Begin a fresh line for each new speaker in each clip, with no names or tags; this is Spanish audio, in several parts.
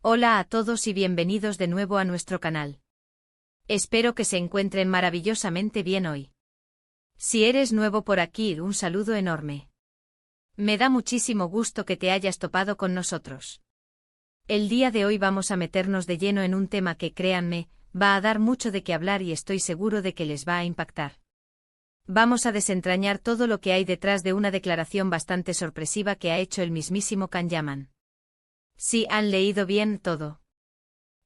Hola a todos y bienvenidos de nuevo a nuestro canal. Espero que se encuentren maravillosamente bien hoy. Si eres nuevo por aquí, un saludo enorme. Me da muchísimo gusto que te hayas topado con nosotros. El día de hoy vamos a meternos de lleno en un tema que, créanme, va a dar mucho de qué hablar y estoy seguro de que les va a impactar. Vamos a desentrañar todo lo que hay detrás de una declaración bastante sorpresiva que ha hecho el mismísimo Can Yaman. Sí, han leído bien todo.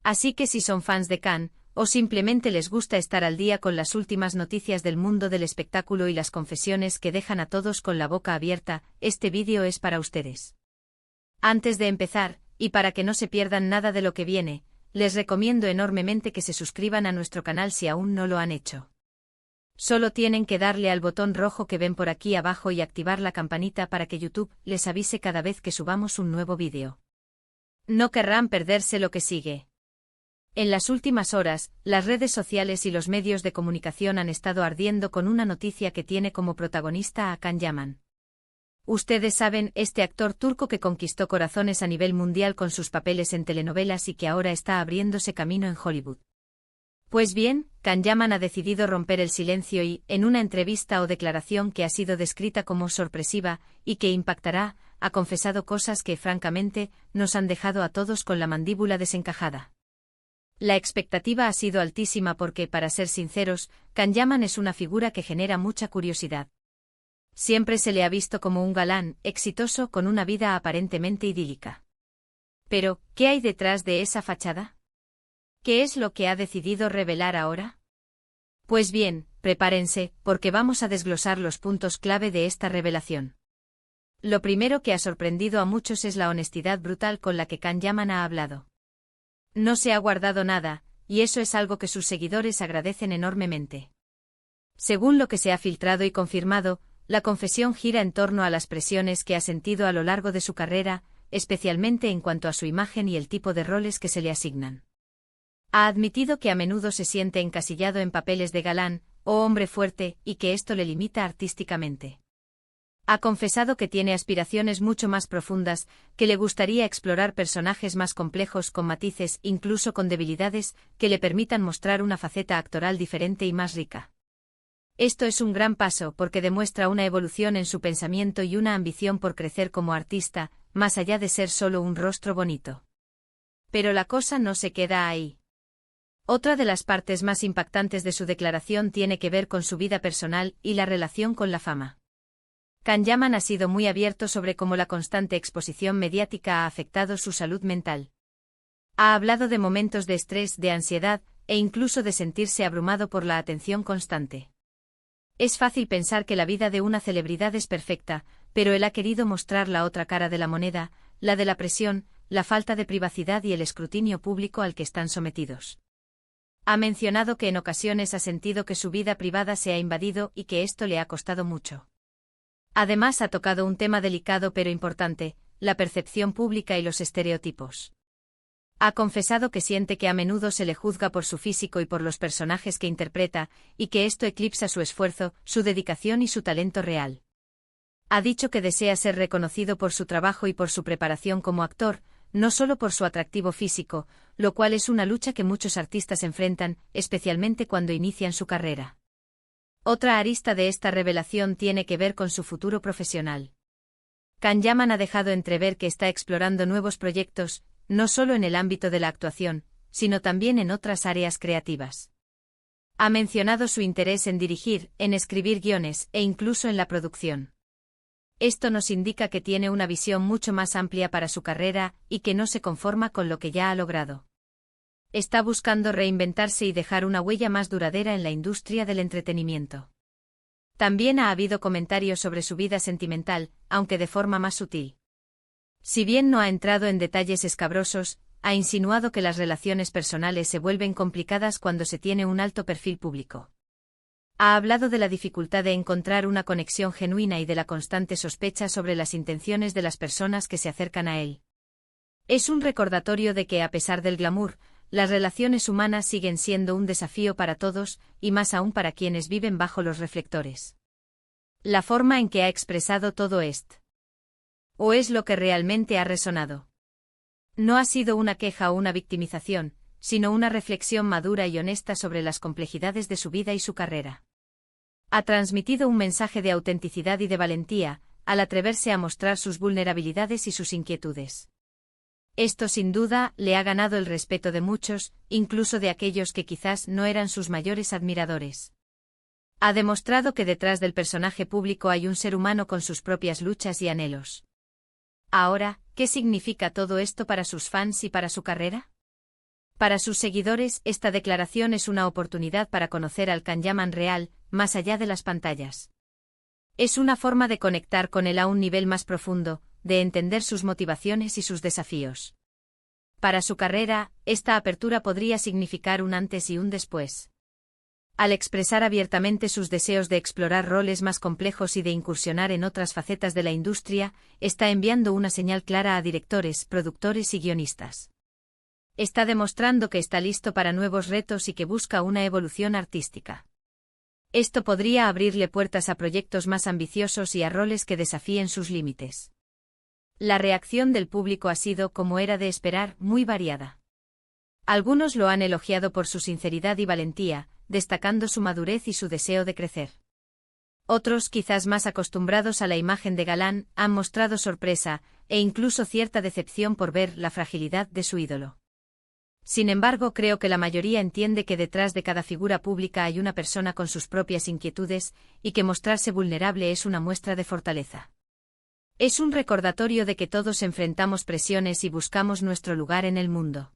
Así que si son fans de Can, o simplemente les gusta estar al día con las últimas noticias del mundo del espectáculo y las confesiones que dejan a todos con la boca abierta, este vídeo es para ustedes. Antes de empezar, y para que no se pierdan nada de lo que viene, les recomiendo enormemente que se suscriban a nuestro canal si aún no lo han hecho. Solo tienen que darle al botón rojo que ven por aquí abajo y activar la campanita para que YouTube les avise cada vez que subamos un nuevo vídeo. No querrán perderse lo que sigue. En las últimas horas, las redes sociales y los medios de comunicación han estado ardiendo con una noticia que tiene como protagonista a Can Yaman. Ustedes saben, este actor turco que conquistó corazones a nivel mundial con sus papeles en telenovelas y que ahora está abriéndose camino en Hollywood. Pues bien, Can Yaman ha decidido romper el silencio y, en una entrevista o declaración que ha sido descrita como sorpresiva y que impactará, ha confesado cosas que, francamente, nos han dejado a todos con la mandíbula desencajada. La expectativa ha sido altísima porque, para ser sinceros, Can Yaman es una figura que genera mucha curiosidad. Siempre se le ha visto como un galán, exitoso, con una vida aparentemente idílica. Pero, ¿qué hay detrás de esa fachada? ¿Qué es lo que ha decidido revelar ahora? Pues bien, prepárense, porque vamos a desglosar los puntos clave de esta revelación. Lo primero que ha sorprendido a muchos es la honestidad brutal con la que Can Yaman ha hablado. No se ha guardado nada, y eso es algo que sus seguidores agradecen enormemente. Según lo que se ha filtrado y confirmado, la confesión gira en torno a las presiones que ha sentido a lo largo de su carrera, especialmente en cuanto a su imagen y el tipo de roles que se le asignan. Ha admitido que a menudo se siente encasillado en papeles de galán o hombre fuerte y que esto le limita artísticamente. Ha confesado que tiene aspiraciones mucho más profundas, que le gustaría explorar personajes más complejos con matices, incluso con debilidades, que le permitan mostrar una faceta actoral diferente y más rica. Esto es un gran paso porque demuestra una evolución en su pensamiento y una ambición por crecer como artista, más allá de ser solo un rostro bonito. Pero la cosa no se queda ahí. Otra de las partes más impactantes de su declaración tiene que ver con su vida personal y la relación con la fama. Can Yaman ha sido muy abierto sobre cómo la constante exposición mediática ha afectado su salud mental. Ha hablado de momentos de estrés, de ansiedad, e incluso de sentirse abrumado por la atención constante. Es fácil pensar que la vida de una celebridad es perfecta, pero él ha querido mostrar la otra cara de la moneda, la de la presión, la falta de privacidad y el escrutinio público al que están sometidos. Ha mencionado que en ocasiones ha sentido que su vida privada se ha invadido y que esto le ha costado mucho. Además ha tocado un tema delicado pero importante, la percepción pública y los estereotipos. Ha confesado que siente que a menudo se le juzga por su físico y por los personajes que interpreta, y que esto eclipsa su esfuerzo, su dedicación y su talento real. Ha dicho que desea ser reconocido por su trabajo y por su preparación como actor, no solo por su atractivo físico, lo cual es una lucha que muchos artistas enfrentan, especialmente cuando inician su carrera. Otra arista de esta revelación tiene que ver con su futuro profesional. Can Yaman ha dejado entrever que está explorando nuevos proyectos, no solo en el ámbito de la actuación, sino también en otras áreas creativas. Ha mencionado su interés en dirigir, en escribir guiones e incluso en la producción. Esto nos indica que tiene una visión mucho más amplia para su carrera y que no se conforma con lo que ya ha logrado. Está buscando reinventarse y dejar una huella más duradera en la industria del entretenimiento. También ha habido comentarios sobre su vida sentimental, aunque de forma más sutil. Si bien no ha entrado en detalles escabrosos, ha insinuado que las relaciones personales se vuelven complicadas cuando se tiene un alto perfil público. Ha hablado de la dificultad de encontrar una conexión genuina y de la constante sospecha sobre las intenciones de las personas que se acercan a él. Es un recordatorio de que, a pesar del glamour, las relaciones humanas siguen siendo un desafío para todos, y más aún para quienes viven bajo los reflectores. La forma en que ha expresado todo esto. ¿O es lo que realmente ha resonado? No ha sido una queja o una victimización, sino una reflexión madura y honesta sobre las complejidades de su vida y su carrera. Ha transmitido un mensaje de autenticidad y de valentía, al atreverse a mostrar sus vulnerabilidades y sus inquietudes. Esto sin duda le ha ganado el respeto de muchos, incluso de aquellos que quizás no eran sus mayores admiradores. Ha demostrado que detrás del personaje público hay un ser humano con sus propias luchas y anhelos. Ahora, ¿qué significa todo esto para sus fans y para su carrera? Para sus seguidores, esta declaración es una oportunidad para conocer al Kanyaman real, más allá de las pantallas. Es una forma de conectar con él a un nivel más profundo, de entender sus motivaciones y sus desafíos. Para su carrera, esta apertura podría significar un antes y un después. Al expresar abiertamente sus deseos de explorar roles más complejos y de incursionar en otras facetas de la industria, está enviando una señal clara a directores, productores y guionistas. Está demostrando que está listo para nuevos retos y que busca una evolución artística. Esto podría abrirle puertas a proyectos más ambiciosos y a roles que desafíen sus límites. La reacción del público ha sido, como era de esperar, muy variada. Algunos lo han elogiado por su sinceridad y valentía, destacando su madurez y su deseo de crecer. Otros, quizás más acostumbrados a la imagen de galán, han mostrado sorpresa, e incluso cierta decepción por ver la fragilidad de su ídolo. Sin embargo, creo que la mayoría entiende que detrás de cada figura pública hay una persona con sus propias inquietudes, y que mostrarse vulnerable es una muestra de fortaleza. Es un recordatorio de que todos enfrentamos presiones y buscamos nuestro lugar en el mundo.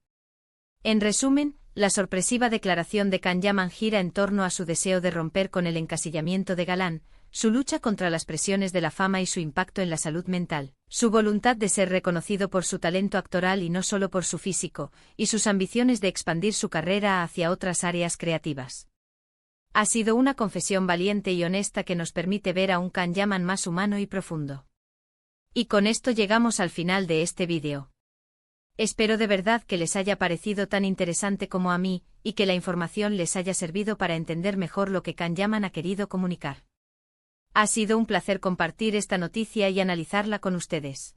En resumen, la sorpresiva declaración de Kanyaman gira en torno a su deseo de romper con el encasillamiento de galán, su lucha contra las presiones de la fama y su impacto en la salud mental, su voluntad de ser reconocido por su talento actoral y no solo por su físico, y sus ambiciones de expandir su carrera hacia otras áreas creativas. Ha sido una confesión valiente y honesta que nos permite ver a un Kanyaman más humano y profundo. Y con esto llegamos al final de este vídeo. Espero de verdad que les haya parecido tan interesante como a mí, y que la información les haya servido para entender mejor lo que Kanyaman ha querido comunicar. Ha sido un placer compartir esta noticia y analizarla con ustedes.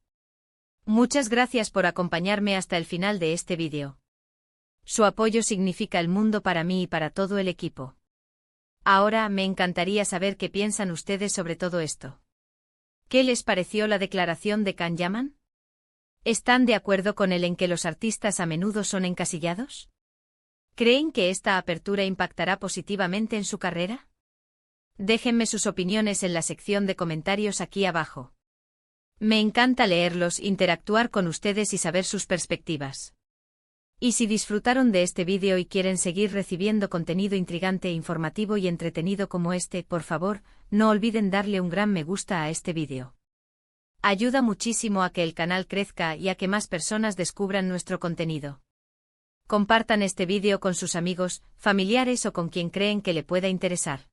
Muchas gracias por acompañarme hasta el final de este vídeo. Su apoyo significa el mundo para mí y para todo el equipo. Ahora me encantaría saber qué piensan ustedes sobre todo esto. ¿Qué les pareció la declaración de Kanyaman? ¿Están de acuerdo con él en que los artistas a menudo son encasillados? ¿Creen que esta apertura impactará positivamente en su carrera? Déjenme sus opiniones en la sección de comentarios aquí abajo. Me encanta leerlos, interactuar con ustedes y saber sus perspectivas. Y si disfrutaron de este vídeo y quieren seguir recibiendo contenido intrigante, informativo y entretenido como este, por favor, no olviden darle un gran me gusta a este vídeo. Ayuda muchísimo a que el canal crezca y a que más personas descubran nuestro contenido. Compartan este vídeo con sus amigos, familiares o con quien creen que le pueda interesar.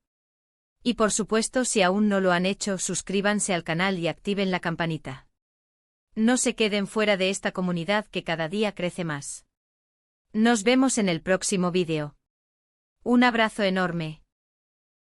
Y por supuesto, si aún no lo han hecho, suscríbanse al canal y activen la campanita. No se queden fuera de esta comunidad que cada día crece más. Nos vemos en el próximo vídeo. Un abrazo enorme.